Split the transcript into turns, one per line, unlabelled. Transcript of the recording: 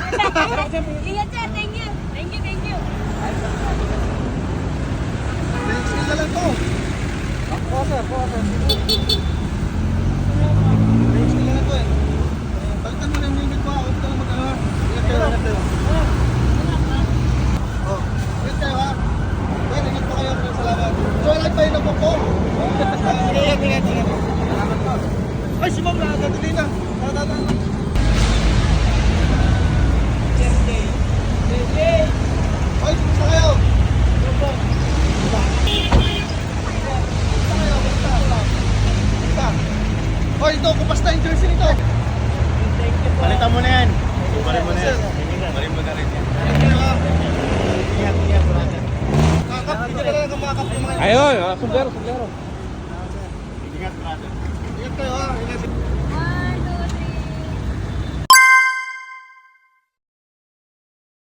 Ingat sir, thank you. Thank you, thank you.
Next na lang to. Po sir. Next na lang to eh. Balikan mo na yung limit ko. Huwag ka lang mag-ano. Ingat kayo. Oh, ingat kayo ha. Well, ingat po kayo. Salamat. So, ilan pa yun ang po? Ingat. Salamat po. Ay, si ma'am na. Dali na. Ay, kumusta kayo? Hoy, ito, kupas na yung jersey nito.
Palitan mo na yan. Balik mo na yan. Balik mo na rin yan. Ingat, brother.
Dito ka lang kumakap ng mga...
Ayun, sundero.
Ingat, brother.
Ingat kayo ha. Ingat.